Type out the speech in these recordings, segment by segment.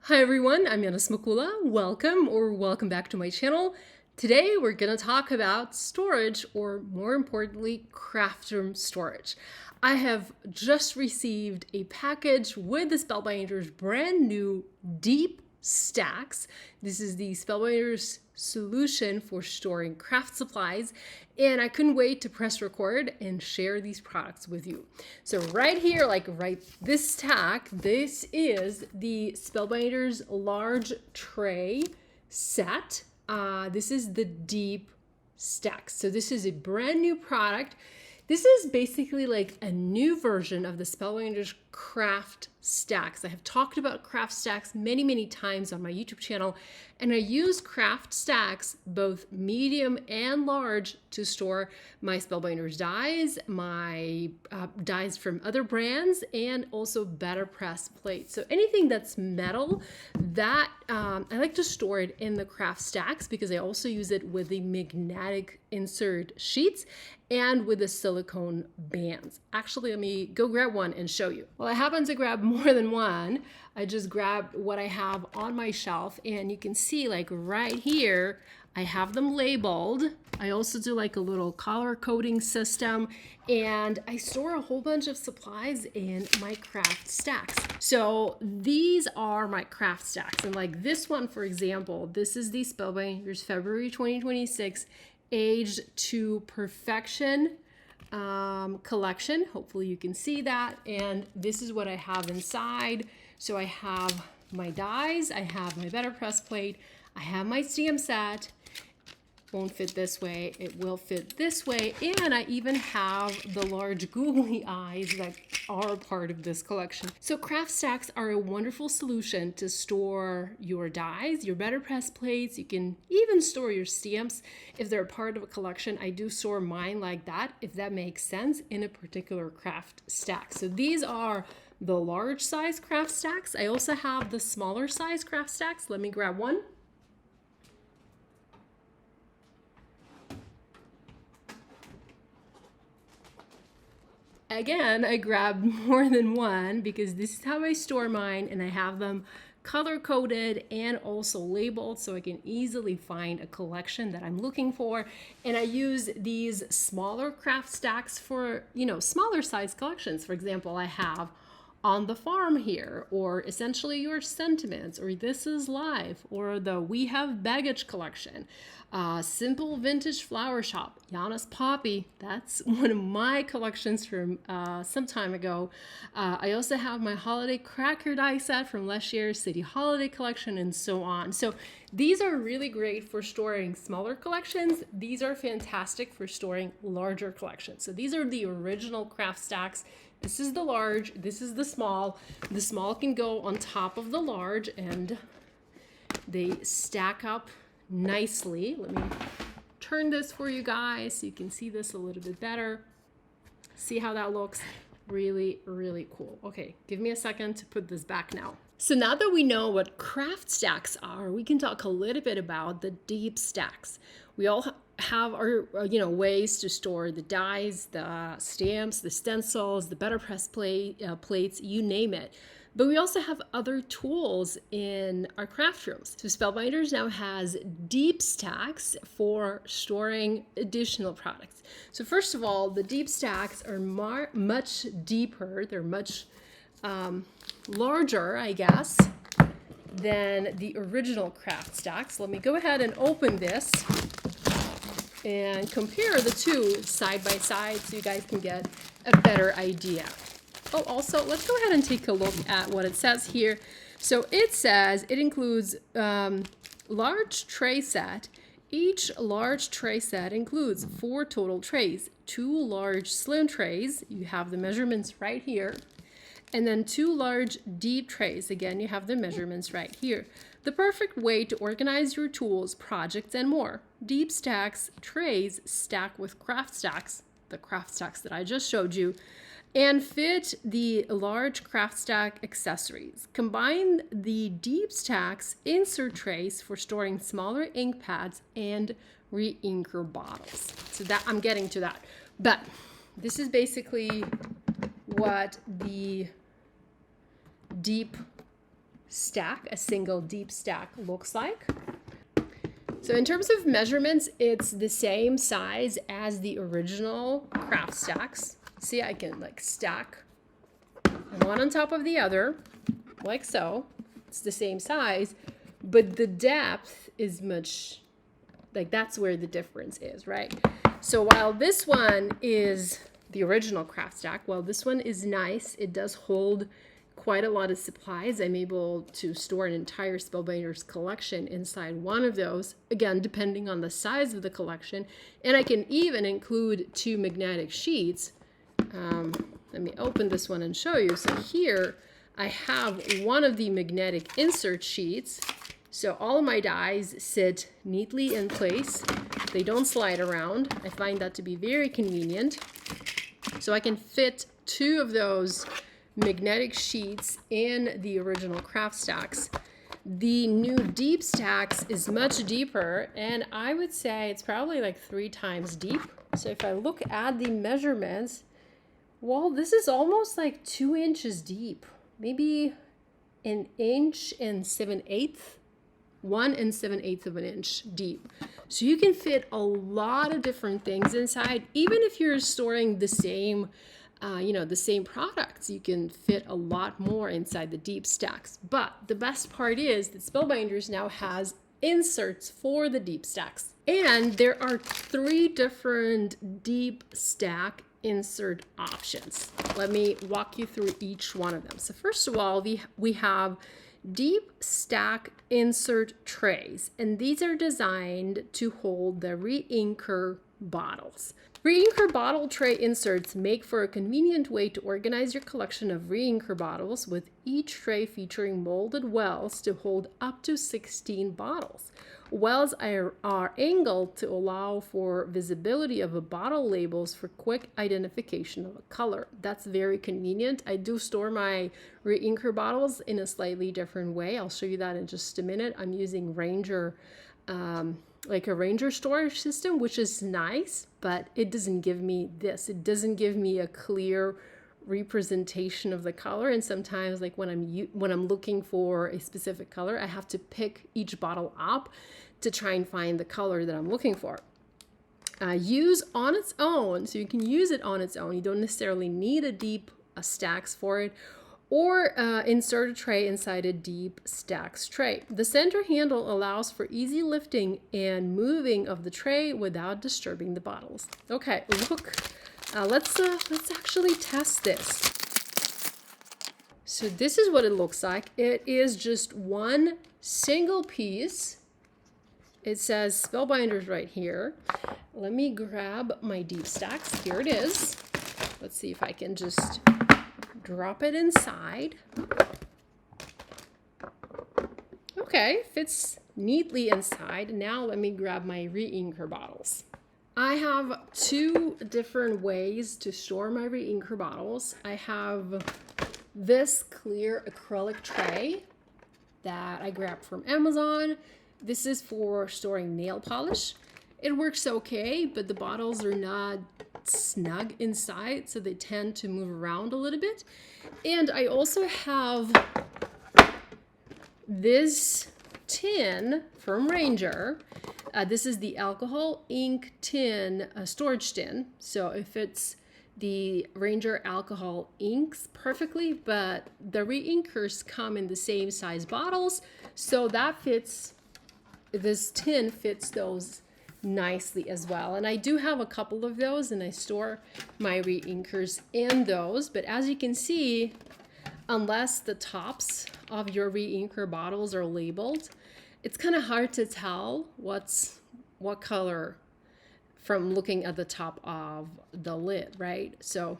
Hi everyone, I'm Yana Smakula. Welcome back to my channel. Today we're going to talk about storage, or more importantly, craft room storage. I have just received a package with the Spellbinders brand new Deep Stacks. This is the Spellbinders solution for storing craft supplies, and I couldn't wait to press record and share these products with you. So right here, like right this stack, this is the Spellbinders large tray set. This is the Deep Stacks. So this is a brand new product. This is basically like a new version of the Spellbinders Craft Stax. I have talked about Craft Stax many times on my YouTube channel, and I use Craft Stax, both medium and large, to store my Spellbinders dies, my dies from other brands, and also BetterPress plates. So anything that's metal, that I like to store it in the Craft Stax because I also use it with the magnetic insert sheets and with the silicone bands. Actually, let me go grab one and show you. Well, I happen to grab more than one. I just grabbed what I have on my shelf, and you can see like right here, I have them labeled. I also do like a little color coding system, and I store a whole bunch of supplies in my Craft Stax. So these are my Craft Stax, and like this one, for example, this is the Spellbinders February 2026 Aged to Perfection collection. Hopefully you can see that, and this is what I have inside. So I have my dies, I have my BetterPress plate, I have my stamp set. Won't fit this way, it will fit this way, and I even have the large googly eyes that are part of this collection. So Craft Stax are a wonderful solution to store your dies, your BetterPress plates. You can even store your stamps if they're part of a collection. I do store mine like that, if that makes sense, in a particular Craft Stax. So these are the large size Craft Stax. I also have the smaller size Craft Stax. Let me grab one. Again, I grabbed more than one because this is how I store mine, and I have them color coded and also labeled so I can easily find a collection that I'm looking for. And I use these smaller Craft Stax for, smaller size collections. For example, I have On the Farm here, or Essentially Your Sentiments, or This Is Life, or the We Have Baggage collection, Simple Vintage Flower Shop, Yana's Poppy. That's one of my collections from some time ago. I also have my Holiday Cracker die set from last year's City Holiday collection, and so on. So these are really great for storing smaller collections. These are fantastic for storing larger collections. So these are the original Craft Stax. This is the large, this is the small. The small can go on top of the large, and they stack up nicely. Let me turn this for you guys so you can see this a little bit better. See how that looks? Really cool. Okay, give me a second to put this back now. So now that we know what Craft Stax are, we can talk a little bit about the Deep Stacks. We all have our ways to store the dies, the stamps, the stencils, the BetterPress plates, you name it. But we also have other tools in our craft rooms. So Spellbinders now has Deep Stacks for storing additional products. So first of all, the Deep Stacks are much deeper. They're much larger, I guess, than the original Craft Stax. Let me go ahead and open this and compare the two side by side so you guys can get a better idea. Oh, also, let's go ahead and take a look at what it says here. So it says it includes large tray set. Each large tray set includes 4 total trays, 2 large slim trays. You have the measurements right here. And then 2 large deep trays. Again, you have the measurements right here. The perfect way to organize your tools, projects, and more. Deep Stacks trays stack with Craft Stax, the Craft Stax that I just showed you, and fit the large Craft Stax accessories. Combine the Deep Stacks insert trays for storing smaller ink pads and Reinker bottles. So that I'm getting to that. But this is basically what the Deep stack, a single deep stack looks like. So in terms of measurements, it's the same size as the original Craft Stax. See, I can like stack one on top of the other, like so. It's the same size, but the depth is much, like that's where the difference is, right? So while this one is the original Craft Stax, while this one is nice, it does hold quite a lot of supplies. I'm able to store an entire Spellbinders collection inside one of those, again, depending on the size of the collection. And I can even include 2 magnetic sheets. Let me open this one and show you. So here I have one of the magnetic insert sheets. So all of my dies sit neatly in place. They don't slide around. I find that to be very convenient. So I can fit 2 of those magnetic sheets in the original Craft Stax. The new Deep Stacks is much deeper, and I would say it's probably like 3 times deep. So if I look at the measurements, well, this is almost like 2 inches deep, maybe 1 7/8, 1 7/8 of an inch deep. So you can fit a lot of different things inside, even if you're storing the same the same products. You can fit a lot more inside the Deep Stacks. But the best part is that Spellbinders now has inserts for the Deep Stacks. And there are 3 different Deep Stack insert options. Let me walk you through each one of them. So first of all, we have Deep Stack insert trays, and these are designed to hold the Reinker bottles. Reinker bottle tray inserts make for a convenient way to organize your collection of Reinker bottles, with each tray featuring molded wells to hold up to 16 bottles. Wells are angled to allow for visibility of the bottle labels for quick identification of a color. That's very convenient. I do store my Reinker bottles in a slightly different way. I'll show you that in just a minute. I'm using Reinker, like a Reinker storage system, which is nice, but it doesn't give me this. It doesn't give me a clear representation of the color. And sometimes, like when I'm looking for a specific color, I have to pick each bottle up to try and find the color that I'm looking for. Use on its own, so you can use it on its own. You don't necessarily need a Deep Stacks for it, or insert a tray inside a Deep Stacks tray. The center handle allows for easy lifting and moving of the tray without disturbing the bottles. Okay, look, let's actually test this. So this is what it looks like. It is just one single piece. It says Spellbinders right here. Let me grab my Deep Stacks. Here it is. Let's see if I can just drop it inside. Okay, fits neatly inside. Now let me grab my Reinker bottles. I have 2 different ways to store my Reinker bottles. I have this clear acrylic tray that I grabbed from Amazon. This is for storing nail polish. It works okay, but the bottles are not snug inside, so they tend to move around a little bit. And I also have this tin from Reinker. This is the alcohol ink tin, storage tin. So it fits the Reinker alcohol inks perfectly, but the Reinkers come in the same size bottles, so that fits, this tin fits those nicely as well. And I do have a couple of those, and I store my Reinkers in those. But as you can see, unless the tops of your Reinker bottles are labeled, it's kind of hard to tell what color from looking at the top of the lid, right? So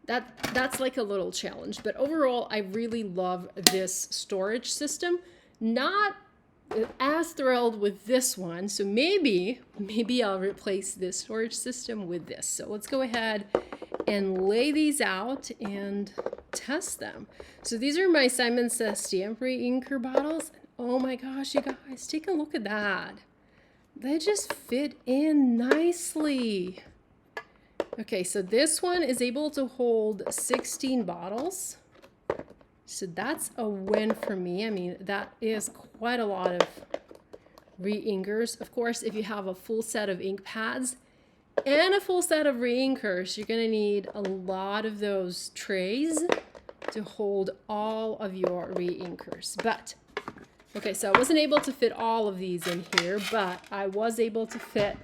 that's like a little challenge. But overall, I really love this storage system. Not as thrilled with this one, so maybe I'll replace this storage system with this. So let's go ahead and lay these out and test them. So these are my Simon Says Stamp Reinker bottles. Oh my gosh, you guys, take a look at that. They just fit in nicely. Okay, so this one is able to hold 16 bottles. So that's a win for me. I mean, that is quite a lot of reinkers. Of course, if you have a full set of ink pads and a full set of reinkers, you're going to need a lot of those trays to hold all of your reinkers. But, okay, so I wasn't able to fit all of these in here, but I was able to fit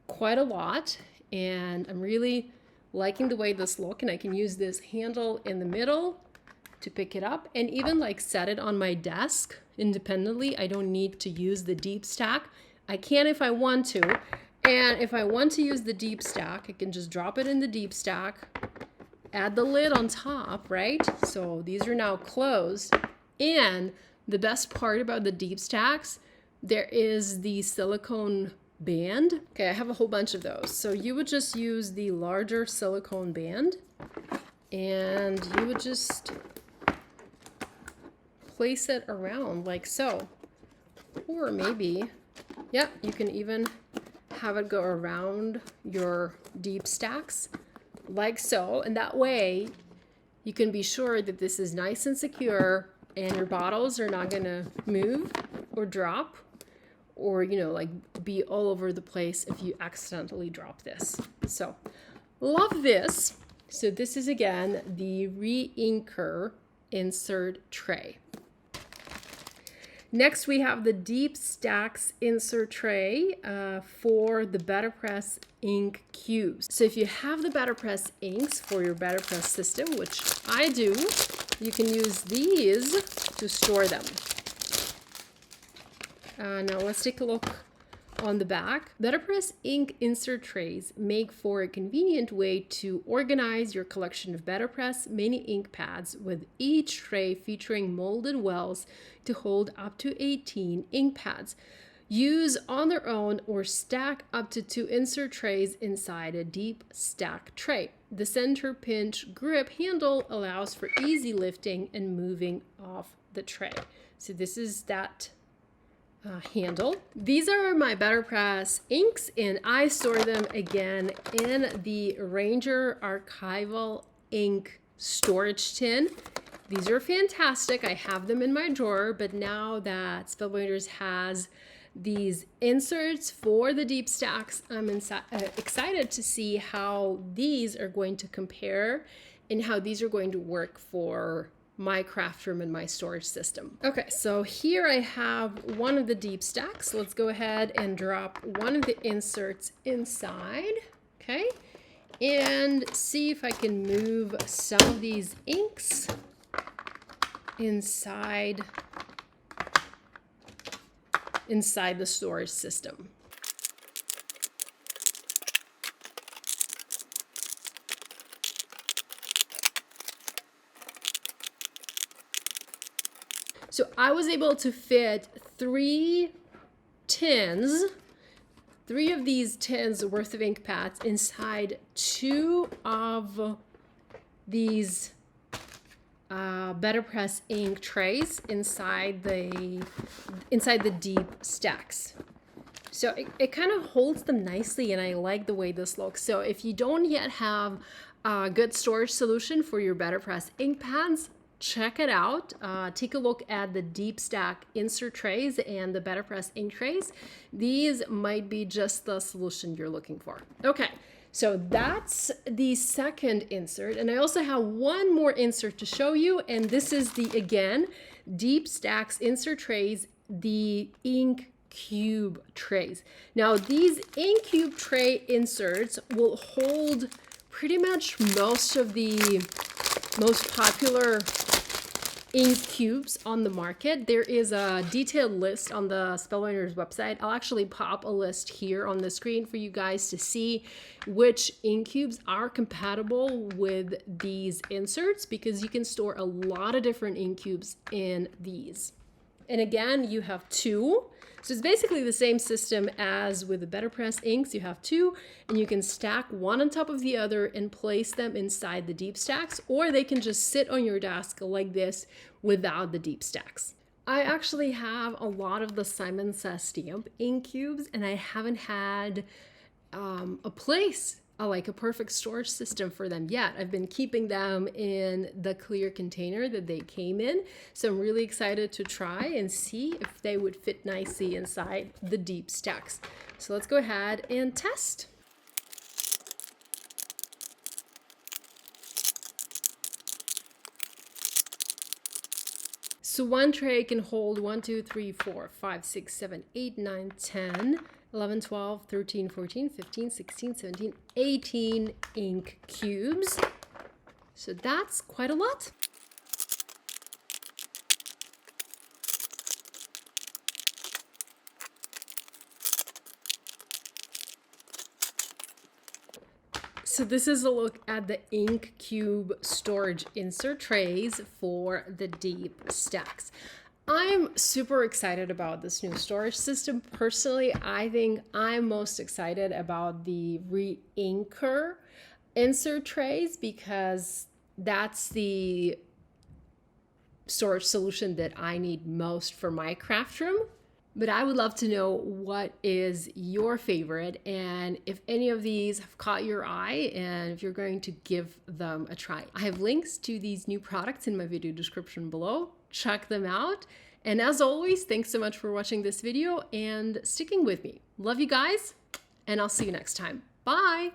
quite a lot, and I'm really liking the way this looks, and I can use this handle in the middle to pick it up and even like set it on my desk independently. I don't need to use the deep stack. I can if I want to. And if I want to use the deep stack, I can just drop it in the deep stack, add the lid on top, right? So these are now closed. And the best part about the deep stacks, there is the silicone band. Okay, I have a whole bunch of those. So you would just use the larger silicone band and you would just place it around like so. Or maybe, yeah, you can even have it go around your deep stacks like so. And that way you can be sure that this is nice and secure and your bottles are not gonna move or drop or, you know, like be all over the place if you accidentally drop this. So love this. So this is again the Reinker insert tray. Next, we have the Deep Stacks insert tray for the BetterPress ink cubes. So if you have the BetterPress inks for your BetterPress system, which I do, you can use these to store them. Now let's take a look on the back. BetterPress ink insert trays make for a convenient way to organize your collection of BetterPress mini ink pads, with each tray featuring molded wells to hold up to 18 ink pads. Use on their own or stack up to 2 insert trays inside a deep stack tray. The center pinch grip handle allows for easy lifting and moving off the tray. So this is that handle. These are my BetterPress inks, and I store them again in the Reinker archival ink storage tin. These are fantastic. I have them in my drawer, but now that Spellbinders has these inserts for the deep stacks, I'm excited to see how these are going to compare and how these are going to work for my craft room and my storage system. Okay, so here I have one of the deep stacks. Let's go ahead and drop one of the inserts inside, okay? And see if I can move some of these inks inside the storage system. So I was able to fit 3 of these tins worth of ink pads inside 2 of these BetterPress ink trays inside the deep stacks. So it kind of holds them nicely, and I like the way this looks. So if you don't yet have a good storage solution for your BetterPress ink pads, check it out. Take a look at the deep stack insert trays and the BetterPress ink trays. These might be just the solution you're looking for. Okay, so that's the second insert, and I also have one more insert to show you, and this is the, again, Deep Stacks insert trays, the ink cube trays. Now these ink cube tray inserts will hold pretty much most of the most popular ink cubes on the market. There is a detailed list on the Spellbinders website. I'll actually pop a list here on the screen for you guys to see which ink cubes are compatible with these inserts, because you can store a lot of different ink cubes in these. And again, you have 2. So it's basically the same system as with the BetterPress inks. You have 2, and you can stack one on top of the other and place them inside the deep stacks, or they can just sit on your desk like this without the deep stacks. I actually have a lot of the Simon Says Stamp ink cubes, and I haven't had a place like a perfect storage system for them yet. I've been keeping them in the clear container that they came in. So I'm really excited to try and see if they would fit nicely inside the Deep Stacks. So let's go ahead and test. So one tray can hold 1, 2, 3, 4, 5, 6, 7, 8, 9, 10, 11, 12, 13, 14, 15, 16, 17, 18 ink cubes. So that's quite a lot. So this is a look at the ink cube storage insert trays for the Deep Stacks. I'm super excited about this new storage system. Personally, I think I'm most excited about the Reinker insert trays because that's the storage solution that I need most for my craft room. But I would love to know what is your favorite and if any of these have caught your eye and if you're going to give them a try. I have links to these new products in my video description below. Check them out. And as always, thanks so much for watching this video and sticking with me. Love you guys, and I'll see you next time. Bye.